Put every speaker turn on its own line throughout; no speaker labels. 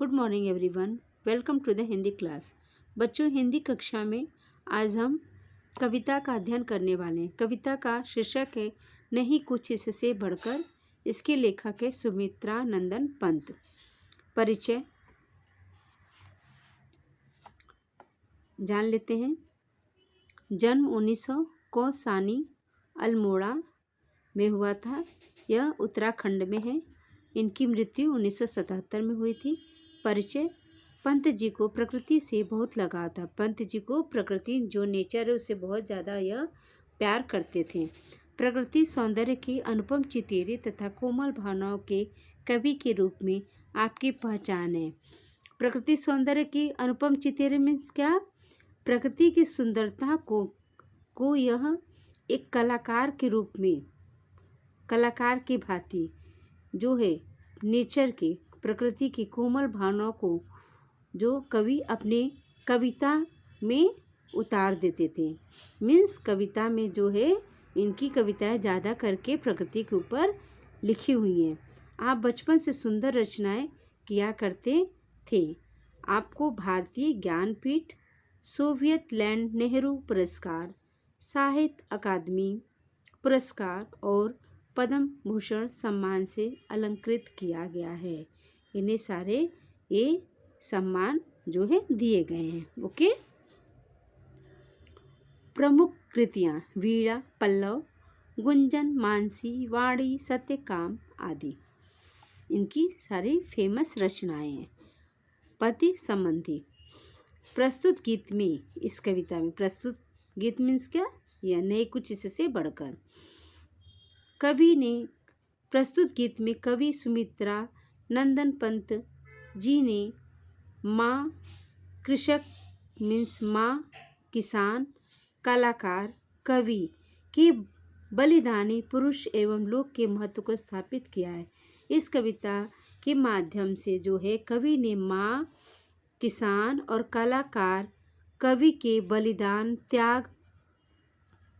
Good morning everyone, welcome to the Hindi class. बच्चों, हिंदी कक्षा में आज हम कविता का अध्ययन करने वाले हैं। कविता का शीर्षक है नहीं कुछ इससे बढ़कर। इसके लेखक है सुमित्रा नंदन पंत। परिचय जान लेते हैं। जन्म 1900 को सानी अल्मोड़ा में हुआ था। यह उत्तराखंड में है। इनकी मृत्यु 1977 में हुई थी। परिचय, पंत जी को प्रकृति से बहुत लगाव था। पंत जी को प्रकृति जो नेचर है उससे बहुत ज़्यादा यह प्यार करते थे। प्रकृति सौंदर्य की अनुपम चितेरे तथा कोमल भावनाओं के कवि के रूप में आपकी पहचान है। प्रकृति सौंदर्य की अनुपम चितेरे मीन्स क्या? प्रकृति की सुंदरता को यह एक कलाकार के रूप में, कलाकार की भांति जो है नेचर के, प्रकृति की कोमल भावनाओं को जो कवि अपने कविता में उतार देते थे। मीन्स कविता में जो है इनकी कविताएं ज़्यादा करके प्रकृति के ऊपर लिखी हुई हैं। आप बचपन से सुंदर रचनाएं किया करते थे। आपको भारतीय ज्ञानपीठ, सोवियत लैंड नेहरू पुरस्कार, साहित्य अकादमी पुरस्कार और पद्म भूषण सम्मान से अलंकृत किया गया है। इन्हें सारे ये सम्मान जो है दिए गए हैं। ओके। प्रमुख कृतियाँ वीणा, पल्लव, गुंजन, मानसी, वाणी, सत्यकाम आदि इनकी सारी फेमस रचनाएं हैं। पति संबंधी प्रस्तुत गीत में, इस कविता में प्रस्तुत गीत मीन्स क्या? यह नहीं कुछ इससे बढ़कर। कवि ने प्रस्तुत गीत में कवि सुमित्रा नंदन पंत जी ने माँ कृषक मीन्स माँ किसान, कलाकार, कवि के बलिदानी पुरुष एवं लोक के महत्व को स्थापित किया है। इस कविता के माध्यम से जो है कवि ने माँ, किसान और कलाकार, कवि के बलिदान, त्याग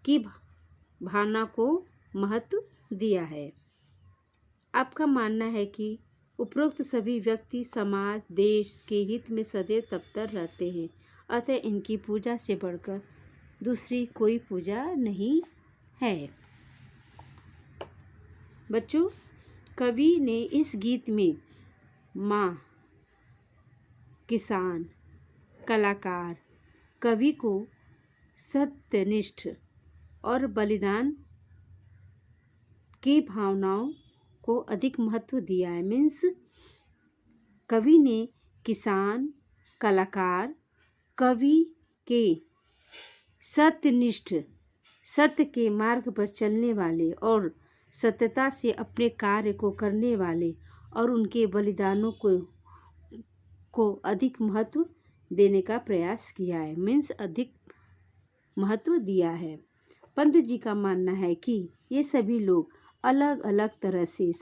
की भावना को महत्व दिया है। आपका मानना है कि उपरोक्त सभी व्यक्ति समाज देश के हित में सदैव तत्पर रहते हैं, अतः इनकी पूजा से बढ़कर दूसरी कोई पूजा नहीं है। बच्चों, कवि ने इस गीत में माँ, किसान, कलाकार, कवि को सत्यनिष्ठ और बलिदान की भावनाओं को अधिक महत्व दिया है। मीन्स कवि ने किसान, कलाकार, कवि के सत्यनिष्ठ, सत्य के मार्ग पर चलने वाले और सत्यता से अपने कार्य को करने वाले और उनके बलिदानों को अधिक महत्व देने का प्रयास किया है। मीन्स अधिक महत्व दिया है। पंत जी का मानना है कि ये सभी लोग अलग अलग तरह से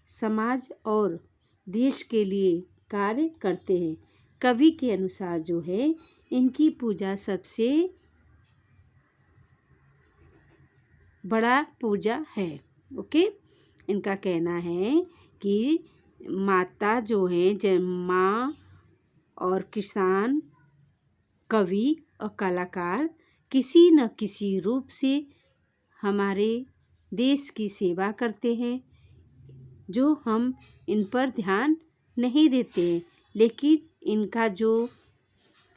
समाज और देश के लिए कार्य करते हैं। कवि के अनुसार जो है इनकी पूजा सबसे बड़ा पूजा है। ओके। इनका कहना है कि माता जो है माँ और किसान, कवि और कलाकार किसी न किसी रूप से हमारे देश की सेवा करते हैं, जो हम इन पर ध्यान नहीं देते हैं, लेकिन इनका जो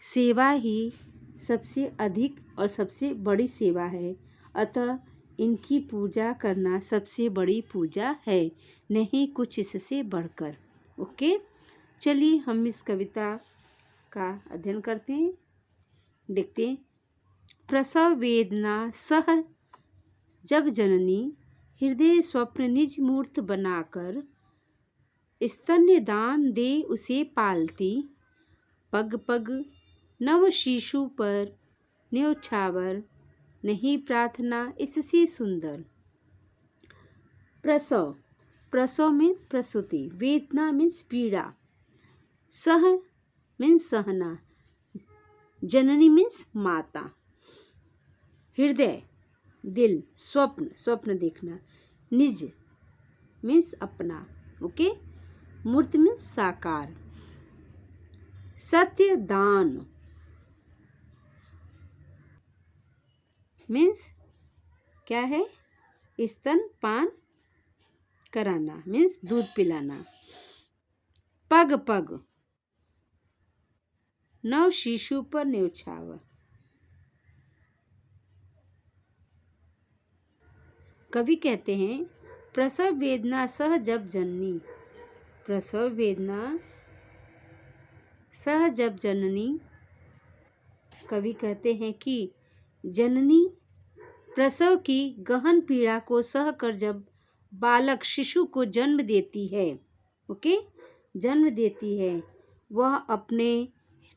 सेवा ही सबसे अधिक और सबसे बड़ी सेवा है, अतः इनकी पूजा करना सबसे बड़ी पूजा है, नहीं कुछ इससे बढ़कर। ओके। चलिए हम इस कविता का अध्ययन करते हैं, देखते हैं। प्रसव वेदना सह जब जननी हृदय स्वप्न निज मूर्त बनाकर स्तन्य दान दे उसे पालती, पग पग नव शिशु पर न्योछावर नहीं प्रार्थना इससे सुंदर। प्रसव, प्रसव में प्रसूति, वेदना मीन्स पीड़ा, सह मीन्स सहना, जननी मीन्स माता, हृदय दिल, स्वप्न स्वप्न देखना, निज मीन्स अपना। ओके। मूर्त मीन्स साकार। सत्य दान मीन्स क्या है? स्तनपान कराना मीन्स दूध पिलाना। पग पग नव शिशु पर न्योछावर। कवि कहते हैं प्रसव वेदना सह जब जननी। प्रसव वेदना सह जब जननी। कवि कहते हैं कि जननी प्रसव की गहन पीड़ा को सह कर जब बालक शिशु को जन्म देती है, ओके, जन्म देती है,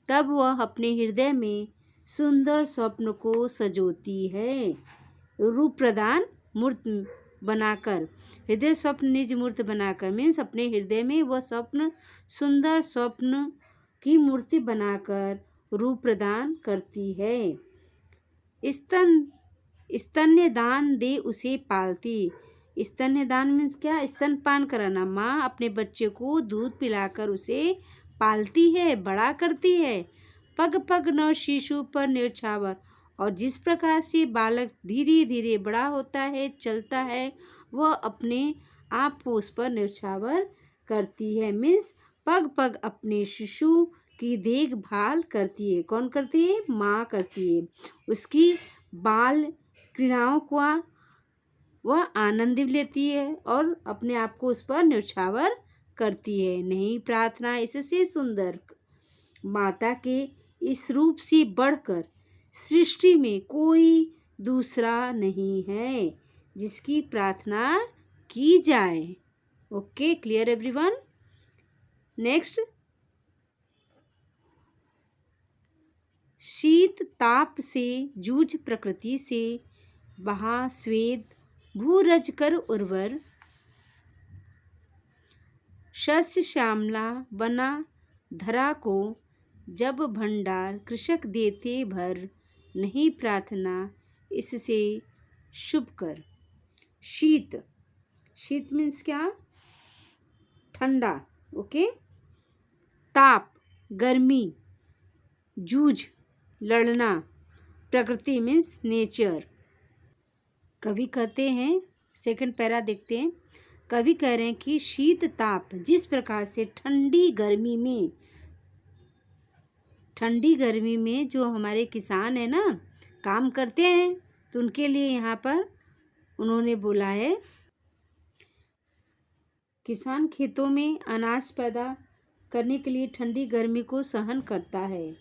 तब वह अपने हृदय में सुंदर स्वप्न को सजोती है। रूप प्रदान मूर्त बनाकर, हृदय स्वप्न निज मूर्त बनाकर मीन्स अपने हृदय में वह स्वप्न, सुंदर स्वप्न की मूर्ति बनाकर रूप प्रदान करती है। स्तन्यदान दे उसे पालती। स्तन्यदान मीन्स क्या? स्तनपान कराना। माँ अपने बच्चे को दूध पिलाकर उसे पालती है, बड़ा करती है। पग पग नव शिशु पर न्योछावर, और जिस प्रकार से बालक धीरे धीरे बड़ा होता है, चलता है, वह अपने आप को उस पर न्योछावर करती है। मीन्स पग पग अपने शिशु की देखभाल करती है। कौन करती है? माँ करती है। उसकी बाल क्रीड़ाओं का वह आनंद लेती है और अपने आप को उस पर न्योछावर करती है। नहीं प्रार्थना इससे सुंदर माता के इस रूप से बढ़कर सृष्टि में कोई दूसरा नहीं है जिसकी प्रार्थना की जाए। Okay, clear everyone? नेक्स्ट, शीत ताप से जूझ प्रकृति से बहा स्वेद भूरज कर उर्वर। शस्य श्यामला बना धरा को जब भंडार कृषक देते भर। नहीं प्रार्थना इससे शुभ कर। शीत, शीत मीन्स क्या? ठंडा, ओके। ताप गर्मी, जूझ लड़ना, प्रकृति मीन्स नेचर। कवि कहते हैं, सेकंड पैरा देखते हैं। कवि कह रहे हैं कि शीत ताप, जिस प्रकार से ठंडी गर्मी में जो हमारे किसान है ना काम करते हैं, तो उनके लिए यहाँ पर उन्होंने बोला है किसान खेतों में अनाज पैदा करने के लिए ठंडी गर्मी को सहन करता है।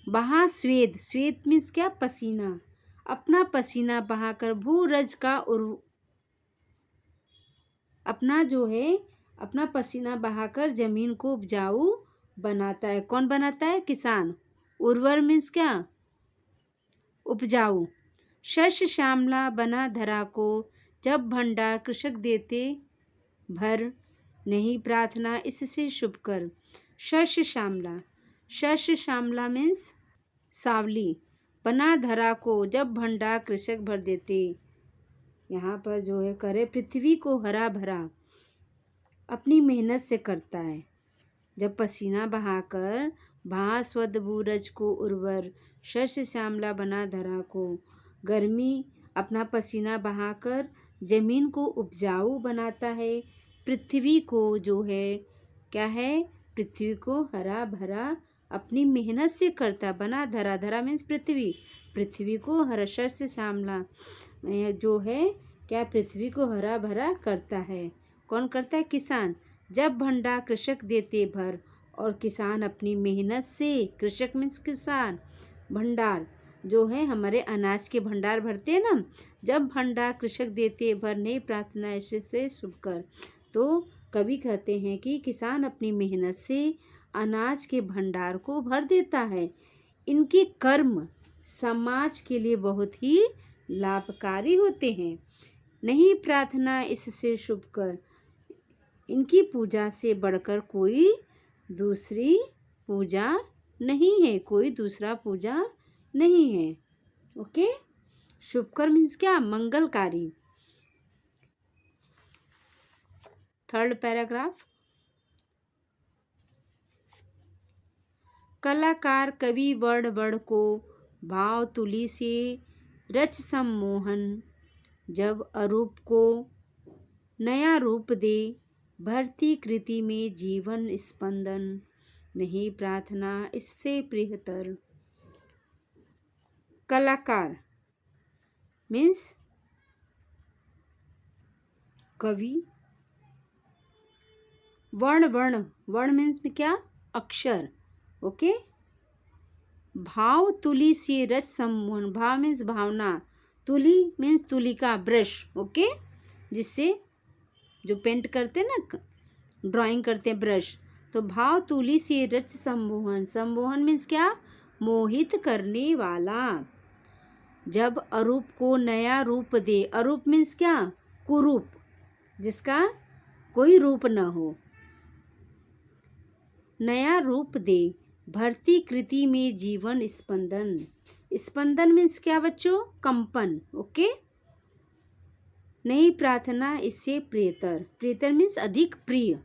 बहा स्वेद, स्वेद मीन्स क्या? पसीना, अपना पसीना बहाकर भूरज का अपना पसीना बहाकर जमीन को उपजाऊ बनाता है। कौन बनाता है? किसान। उर्वर मीन्स क्या? उपजाऊ। शस्य श्यामला बना धरा को जब भंडार कृषक देते भर। नहीं प्रार्थना इससे शुभ कर। शस्य श्यामला, शस्य श्यामला मीन्स सावली, बना धरा को जब भंडार कृषक भर देते। यहाँ पर जो है करे पृथ्वी को हरा भरा अपनी मेहनत से करता है। जब पसीना बहाकर भास्वद भूरज को उर्वर। शस्य श्यामला बना धरा को, गर्मी अपना पसीना बहाकर जमीन को उपजाऊ बनाता है। पृथ्वी को जो है क्या है? पृथ्वी को हरा भरा अपनी मेहनत से करता। बना धरा, धरा मीन्स पृथ्वी, पृथ्वी को हरा। शस्य श्यामला जो है क्या? पृथ्वी को हरा भरा करता है। कौन करता है? किसान। जब भंडार कृषक देते भर, और किसान अपनी मेहनत से, कृषक मीन्स किसान, भंडार जो है हमारे अनाज के भंडार भरते हैं ना, जब भंडार कृषक देते भर। नहीं प्रार्थना इससे शुभ कर। तो कवि कहते हैं कि किसान अपनी मेहनत से अनाज के भंडार को भर देता है। इनके कर्म समाज के लिए बहुत ही लाभकारी होते हैं। नहीं प्रार्थना इससे शुभ कर। इनकी पूजा से बढ़कर कोई दूसरी पूजा नहीं है, कोई दूसरा पूजा नहीं है। ओके, शुभकर मीन्स क्या? मंगलकारी। थर्ड पैराग्राफ, कलाकार कवि वर्ण वर्ण को भाव तुली से रच सम्मोहन, जब अरूप को नया रूप दे भरती कृति में जीवन स्पंदन, नहीं प्रार्थना इससे प्रियतर। कलाकार मीन्स कवि, वर्ण वर्ण, वर्ण मीन्स क्या, अक्षर, ओके। भाव तुली से रच सम्मोहन, भाव मीन्स भावना, तुली मीन्स तुलिका, ब्रश, ओके, जिससे जो पेंट करते हैं ना, ड्राइंग करते हैं, ब्रश। तो भाव तुली से रच सम्मोहन, सम्मोहन मीन्स क्या, मोहित करने वाला, जब अरूप को नया रूप दे, अरूप मीन्स क्या, कुरूप, जिसका कोई रूप न हो, नया रूप दे भरती कृति में जीवन स्पंदन, स्पंदन मीन्स क्या बच्चों, कंपन, ओके। नहीं प्रार्थना इससे प्रियतर, प्रियतर मीन्स अधिक प्रिय।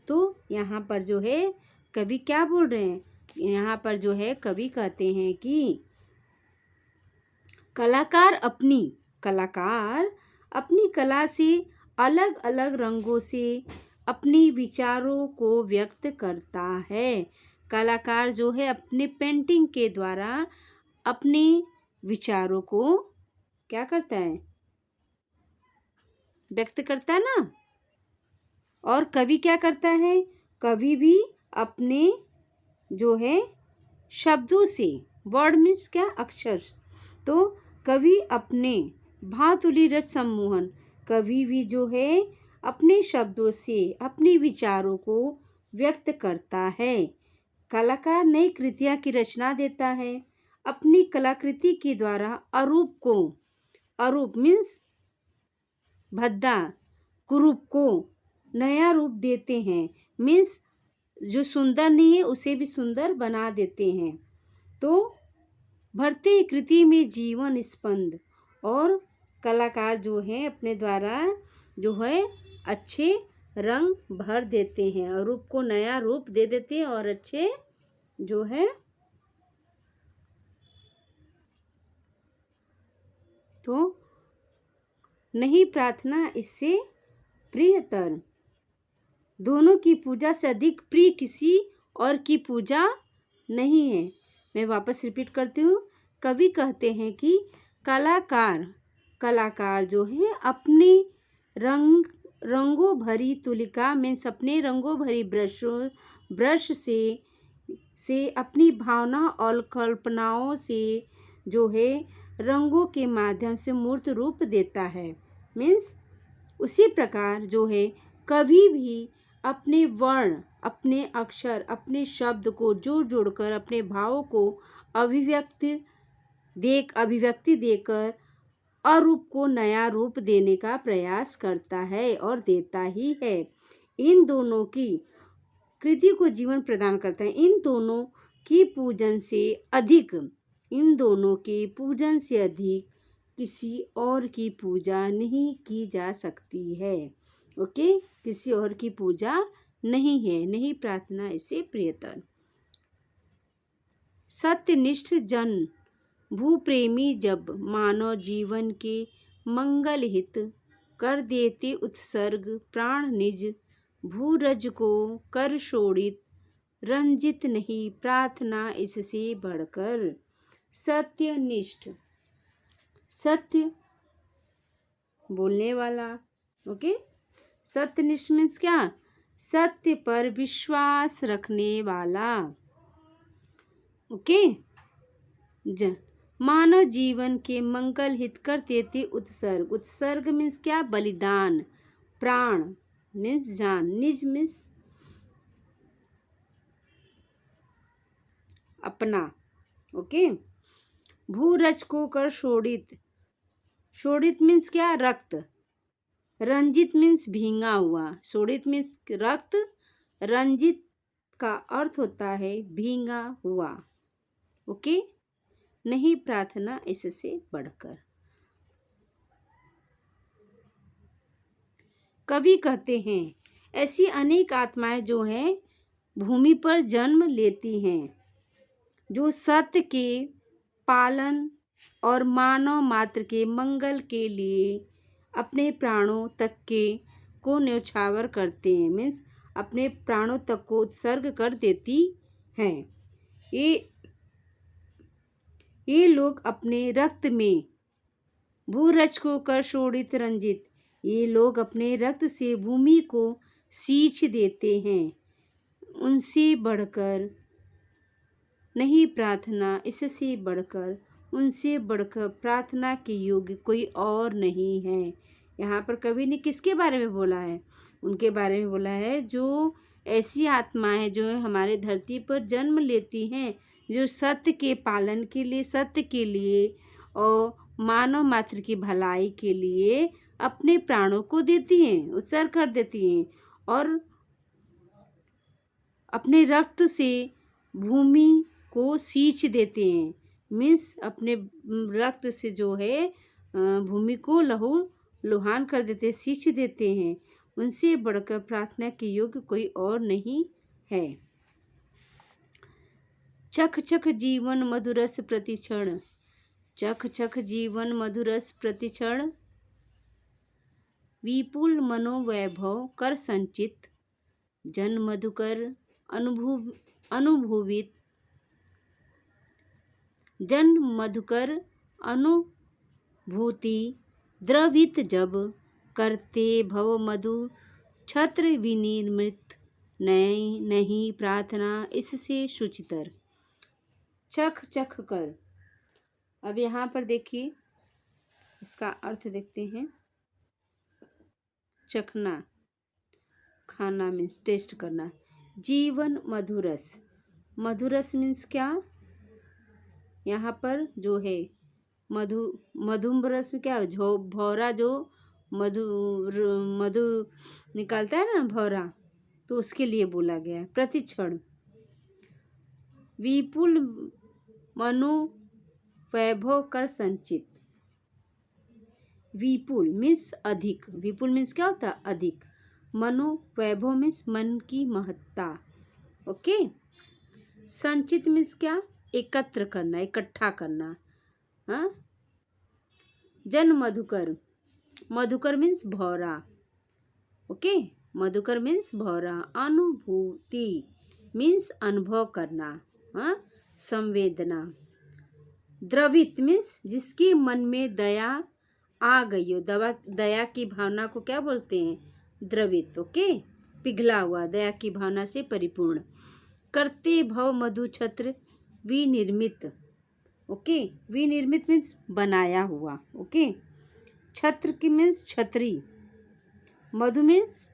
तो यहाँ पर जो है कवि क्या बोल रहे हैं, यहाँ पर जो है कवि कहते हैं कि कलाकार अपनी कला से अलग अलग रंगों से अपनी विचारों को व्यक्त करता है। कलाकार जो है अपने पेंटिंग के द्वारा अपने विचारों को क्या करता है, व्यक्त करता है ना। और कवि क्या करता है, कवि भी अपने जो है शब्दों से, वर्ड मीन्स क्या, अक्षर, तो कवि अपने भातुली रच सम्मोहन, कवि भी जो है अपने शब्दों से अपने विचारों को व्यक्त करता है। कलाकार नई कृतियाँ की रचना देता है, अपनी कलाकृति के द्वारा अरूप को, अरूप मीन्स भद्दा, कुरूप को नया रूप देते हैं, मीन्स जो सुंदर नहीं है उसे भी सुंदर बना देते हैं। तो भरती कृति में जीवन स्पंद, और कलाकार जो है अपने द्वारा जो है अच्छे रंग भर देते हैं, रूप को नया रूप दे देते हैं, और अच्छे जो है तो नहीं प्रार्थना इससे प्रियतर, दोनों की पूजा से अधिक प्रिय किसी और की पूजा नहीं है। मैं वापस रिपीट करती हूँ, कवि कहते हैं कि कलाकार जो है अपने रंगों भरी तुलिका में अपने रंगों भरी ब्रश से अपनी भावना और कल्पनाओं से जो है रंगों के माध्यम से मूर्त रूप देता है। मीन्स उसी प्रकार जो है कवि भी अपने वर्ण, अपने अक्षर, अपने शब्द को जोड़ जोड़कर अपने भावों को अभिव्यक्ति देकर अरूप को नया रूप देने का प्रयास करता है और देता ही है। इन दोनों की कृति को जीवन प्रदान करता है। इन दोनों के पूजन से अधिक किसी और की पूजा नहीं की जा सकती है। ओके, किसी और की पूजा नहीं है, नहीं प्रार्थना इससे प्रियतर। सत्यनिष्ठ जन भूप्रेमी जब मानव जीवन के मंगल हित कर देते उत्सर्ग, प्राण निज भूरज को कर शोड़ित, रंजित नहीं प्रार्थना इससे बढ़कर। सत्यनिष्ठ, सत्य बोलने वाला, ओके। सत्यनिष्ठ मीन्स क्या, सत्य पर विश्वास रखने वाला, ओके। मानव जीवन के मंगल हित कर देते उत्सर्ग, उत्सर्ग मीन्स क्या, बलिदान, प्राण मीन्स जान, निज मीन्स अपना, ओके। भूरज को कर शोड़ित, शोड़ित मीन्स क्या, रक्त, रंजित मीन्स भींगा हुआ, शोड़ित मीन्स रक्त, रंजित का अर्थ होता है भींगा हुआ, ओके। नहीं प्रार्थना इससे बढ़कर। कवि कहते हैं ऐसी अनेक आत्माएं जो हैं भूमि पर जन्म लेती हैं, जो सत्य के पालन और मानव मात्र के मंगल के लिए अपने प्राणों तक के को न्यौछावर करते हैं। मीन्स अपने प्राणों तक को उत्सर्ग कर देती हैं। ये लोग अपने रक्त में भूरज को कर शोणित रंजित, ये लोग अपने रक्त से भूमि को सींच देते हैं। उनसे बढ़कर नहीं प्रार्थना, इससे बढ़कर, उनसे बढ़कर प्रार्थना के योग्य कोई और नहीं है। यहाँ पर कवि ने किसके बारे में बोला है? उनके बारे में बोला है जो ऐसी आत्माएं जो हमारे धरती पर जन्म लेती हैं, जो सत्य के पालन के लिए, सत्य के लिए और मानव मात्र की भलाई के लिए अपने प्राणों को देती हैं, उत्सर्ग कर देती हैं और अपने रक्त से भूमि को सींच देते हैं। मीन्स अपने रक्त से जो है भूमि को लुहान कर देते, सींच देते हैं। उनसे बढ़कर प्रार्थना के योग्य कोई और नहीं है। चख चख जीवन मधुरस प्रतिक्षण, चख चख जीवन मधुरस प्रतिक्षण, विपुल मनोवैभव कर संचित, जन मधुकर अनुभूवित, जन मधुकर अनुभूति द्रवित जब, करते भव मधु छत्र विनिर्मित, नहीं प्रार्थना इससे शुचितर। चख चख कर। अब यहाँ पर देखिए इसका अर्थ देखते हैं। चखना, खाना मीन्स टेस्ट करना। जीवन मधुरस, मधुरस मीन्स क्या? यहाँ पर जो है मधुम रस में क्या है? भौरा जो मधु निकालता है ना, भौरा, तो उसके लिए बोला गया है। प्रतिक्षण, विपुल मनोवैभव कर संचित। विपुल मीन्स अधिक, विपुल मीन्स क्या होता है? अधिक। मनोवैभव मीन्स मन की महत्ता। ओके। संचित मीन्स क्या? एकत्र करना, इकट्ठा करना। हाँ। जन मधुकर, मधुकर मीन्स भौरा। ओके। मधुकर मीन्स भौरा। अनुभूति मीन्स अनुभव करना। हाँ, संवेदना। द्रवित मीन्स जिसके मन में दया आ गई हो। दया की भावना को क्या बोलते हैं? द्रवित। ओके। पिघला हुआ, दया की भावना से परिपूर्ण। करते भव मधु छत्र विनिर्मित। ओके। विनिर्मित मीन्स बनाया हुआ। ओके। छत्र की मीन्स छतरी। मधु मीन्स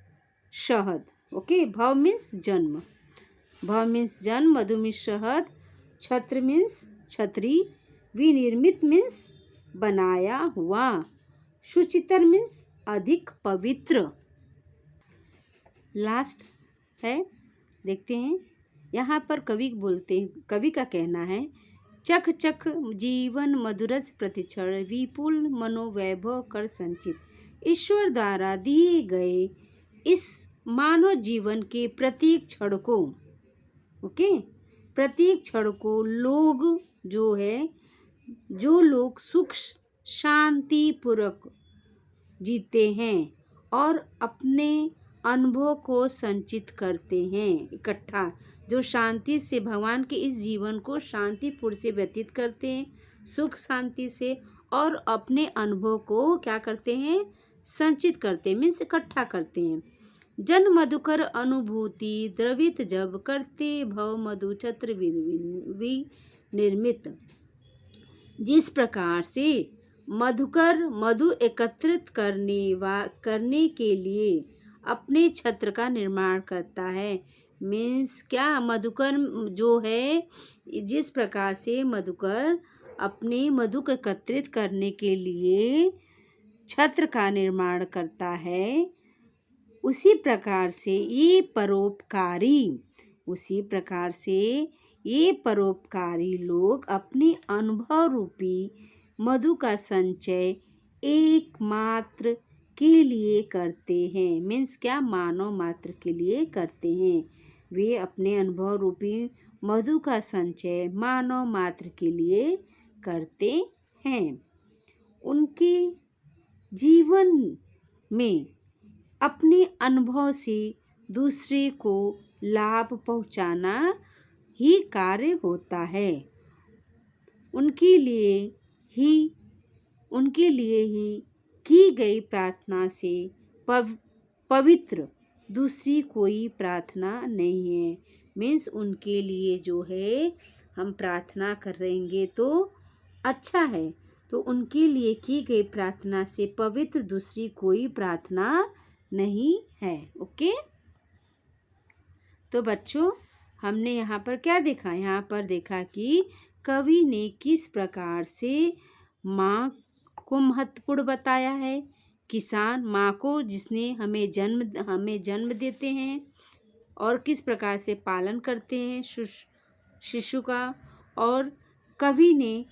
शहद। ओके। भव मीन्स जन्म, भव मीन्स जन्म, मधु मीन्स शहद, छत्र मीन्स छतरी, विनिर्मित मीन्स बनाया हुआ, शुचितर मीन्स अधिक पवित्र। लास्ट है, देखते हैं। यहाँ पर कवि बोलते हैं, कवि का कहना है, चख चख जीवन मधुरस प्रतिक्षण, विपुल मनोवैभव कर संचित। ईश्वर द्वारा दिए गए इस मानव जीवन के प्रत्येक क्षण को, ओके, प्रत्येक क्षण को लोग जो है, जो लोग सुख शांति पूर्वक जीते हैं और अपने अनुभव को संचित करते हैं, इकट्ठा, जो शांति से भगवान के इस जीवन को शांतिपूर्ण से व्यतीत करते हैं, सुख शांति से, और अपने अनुभव को क्या करते हैं? संचित करते हैं, मीन्स इकट्ठा करते हैं। जन मधुकर अनुभूति द्रवित जब, करते भव मधु छत्र विनिर्मित। जिस प्रकार से मधुकर मधु एकत्रित करने के लिए अपने छत्र का निर्माण करता है। मीन्स क्या? मधुकर जो है, जिस प्रकार से मधुकर अपने मधु को एकत्रित करने के लिए छत्र का निर्माण करता है, उसी प्रकार से ये परोपकारी लोग अपने अनुभव रूपी मधु का संचय एकमात्र के लिए करते हैं। मीन्स क्या, मानव मात्र के लिए करते हैं। वे अपने अनुभव रूपी मधु का संचय मानव मात्र के लिए करते हैं। उनके जीवन में अपने अनुभव से दूसरे को लाभ पहुंचाना ही कार्य होता है। उनके लिए ही की गई प्रार्थना से पवित्र दूसरी कोई प्रार्थना नहीं है। मीन्स उनके लिए जो है हम प्रार्थना करेंगे तो अच्छा है, तो उनके लिए की गई प्रार्थना से पवित्र दूसरी कोई प्रार्थना नहीं है। ओके, तो बच्चों हमने यहाँ पर क्या देखा, यहाँ पर देखा कि कवि ने किस प्रकार से माँ को महत्वपूर्ण बताया है। किसान माँ को, जिसने हमें जन्म देते हैं और किस प्रकार से पालन करते हैं शिशु का। और कवि ने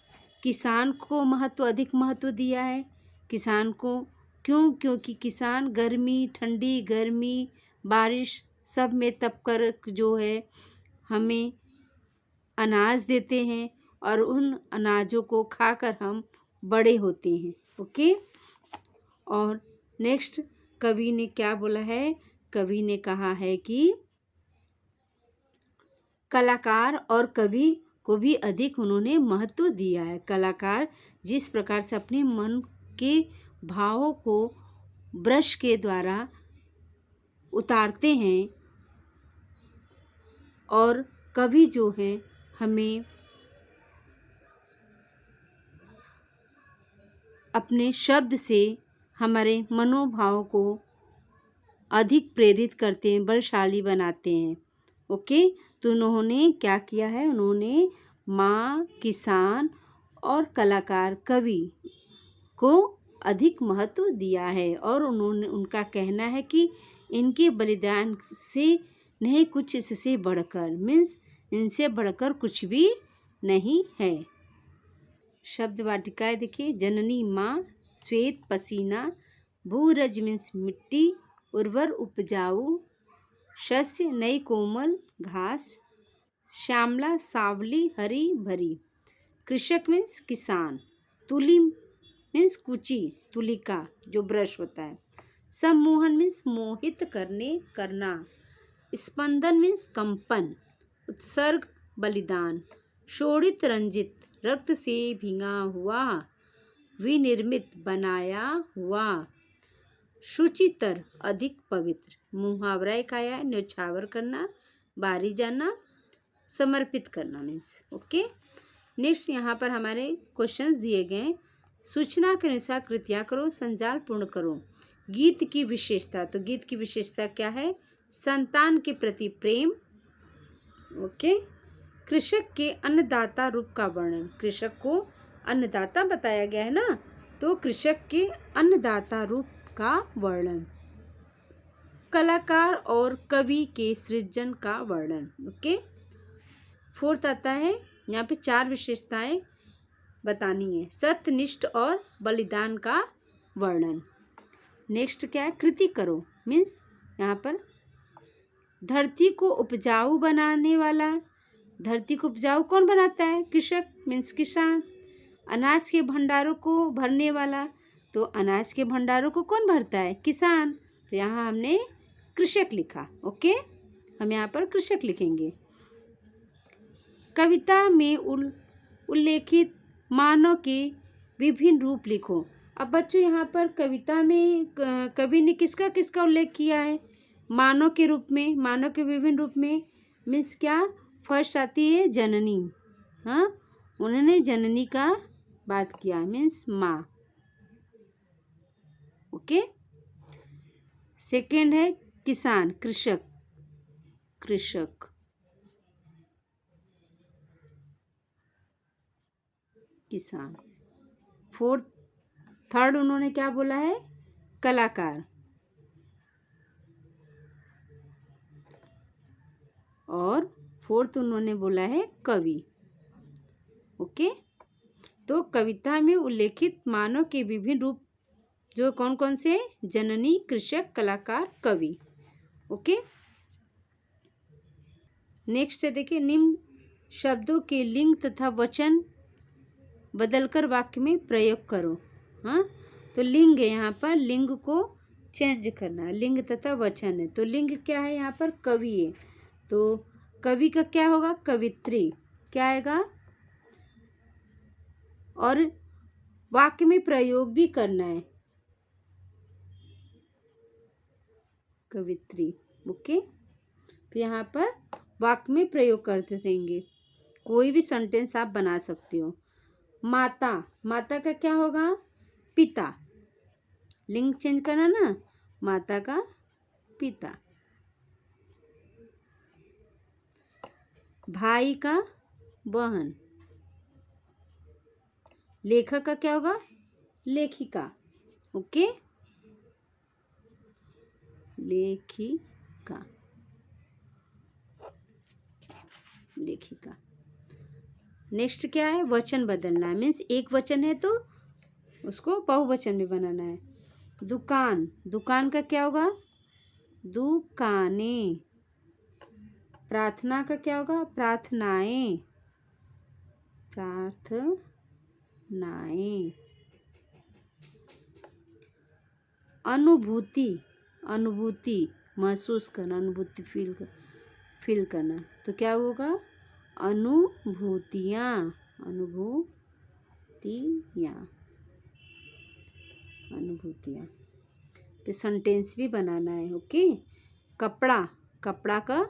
किसान को अधिक महत्व दिया है। किसान को क्योंकि किसान ठंडी गर्मी बारिश सब में तप कर जो है हमें अनाज देते हैं और उन अनाजों को खाकर हम बड़े होते हैं। ओके, और नेक्स्ट कवि ने क्या बोला है, कवि ने कहा है कि कलाकार और कवि को भी अधिक उन्होंने महत्व दिया है। कलाकार जिस प्रकार से अपने मन के भावों को ब्रश के द्वारा उतारते हैं, और कवि जो है हमें अपने शब्द से हमारे मनोभाव को अधिक प्रेरित करते हैं, बलशाली बनाते हैं। ओके, तो उन्होंने क्या किया है, उन्होंने माँ, किसान और कलाकार कवि को अधिक महत्व दिया है। और उनका कहना है कि इनके बलिदान से नहीं कुछ इससे बढ़कर, मीन्स इनसे बढ़कर कुछ भी नहीं है। शब्द वाटिकाएं देखिए, जननी माँ, श्वेत पसीना, भूरज मीन्स मिट्टी, उर्वर उपजाऊ शस्य, नई कोमल घास, श्यामला सावली हरी भरी। कृषक मीन्स किसान, तुली मीन्स कुची, तुलिका जो ब्रश होता है, सम्मोहन मीन्स मोहित करना, स्पंदन मीन्स कंपन, उत्सर्ग बलिदान, शोणित रंजित रक्त से भींगा हुआ, विनिर्मित बनाया हुआ, शुचितर अधिक पवित्र। मुहावरा एक आया है, न्यौछावर करना, बारी जाना, समर्पित करना मीन्स। ओके, नेक्स्ट यहाँ पर हमारे क्वेश्चंस दिए गए। सूचना के अनुसार कृतियाँ करो, संजाल पूर्ण करो। गीत की विशेषता, तो गीत की विशेषता क्या है, संतान के प्रति प्रेम। ओके, कृषक के अन्नदाता रूप का वर्णन, कृषक को अन्नदाता बताया गया है ना, तो कृषक के अन्नदाता रूप का वर्णन। कलाकार और कवि के सृजन का वर्णन। ओके, फोर्थ आता है, यहाँ पे 4 विशेषताएं बतानी है। सत्यनिष्ठ और बलिदान का वर्णन। नेक्स्ट क्या है, कृति करो मीन्स यहाँ पर धरती को उपजाऊ बनाने वाला। धरती को उपजाऊ कौन बनाता है, कृषक मीन्स किसान। अनाज के भंडारों को भरने वाला, तो अनाज के भंडारों को कौन भरता है, किसान। तो यहाँ हमने कृषक लिखा। ओके, हम यहाँ पर कृषक लिखेंगे। कविता में उल्लेखित मानव के विभिन्न रूप लिखो। अब बच्चों यहाँ पर कविता में कवि ने किसका किसका उल्लेख किया है, मानव के रूप में, मानव के विभिन्न रूप में मीन्स क्या, फर्स्ट आती है जननी। हाँ, उन्होंने जननी का बात किया मीन्स माँ। ओके, सेकेंड है किसान, कृषक, किसान। थर्ड उन्होंने क्या बोला है, कलाकार। और फोर्थ उन्होंने बोला है कवि। ओके, तो कविता में उल्लेखित मानव के विभिन्न रूप जो कौन कौन से? जननी, कृषक, कलाकार, कवि। ओके। नेक्स्ट है देखिए, निम्न शब्दों के लिंग तथा वचन बदलकर वाक्य में प्रयोग करो। हाँ, तो लिंग है यहाँ पर, लिंग को चेंज करना है। लिंग तथा वचन है, तो लिंग क्या है यहाँ पर? कवि है, तो कवि का क्या होगा? कवित्री। क्या आएगा? और वाक्य में प्रयोग भी करना है, कवित्री। ओके, फिर यहाँ पर वाक्य में प्रयोग करते रहेंगे। कोई भी सेंटेंस आप बना सकते हो। माता, माता का क्या होगा? पिता। लिंग चेंज करना ना, माता का पिता। भाई का बहन। लेखक का क्या होगा? लेखिका। ओके, लेखिका, लेखिका। नेक्स्ट क्या है? वचन बदलना है, मीन्स एक वचन है तो उसको बहुवचन में बनाना है। दुकान, दुकान का क्या होगा? दुकानें। प्रार्थना का क्या होगा? प्रार्थनाएं, प्रार्थनाएं। अनुभूति, अनुभूति महसूस करना, अनुभूति फील करना, तो क्या होगा? अनुभूतियाँ, अनुभूतियाँ, अनुभूतियाँ। फिर सेंटेंस भी बनाना है। ओके। कपड़ा, कपड़ा का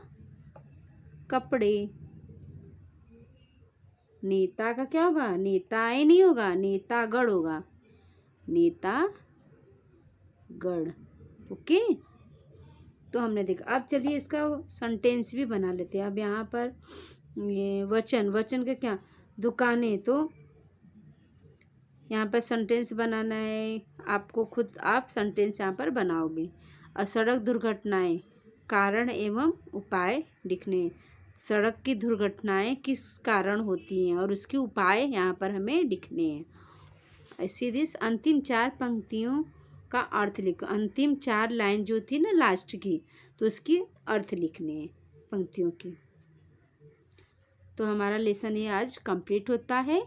कपड़े। नेता का क्या होगा? नेताएं नहीं होगा, नेतागढ़ होगा, नेतागढ़। ओके, तो हमने देखा। अब चलिए इसका सेंटेंस भी बना लेते हैं। अब यहाँ पर ये वचन, वचन का क्या? दुकानें, तो यहाँ पर सेंटेंस बनाना है आपको, खुद आप सेंटेंस यहाँ पर बनाओगे। और सड़क दुर्घटनाएं, कारण एवं उपाय लिखने। सड़क की दुर्घटनाएं किस कारण होती हैं और उसके उपाय यहाँ पर हमें लिखने हैं। ऐसे दिस अंतिम 4 पंक्तियों का अर्थ लिखो। अंतिम 4 लाइन जो थी ना लास्ट की, तो उसकी अर्थ लिखने हैं पंक्तियों की। तो हमारा लेसन ये आज कंप्लीट होता है।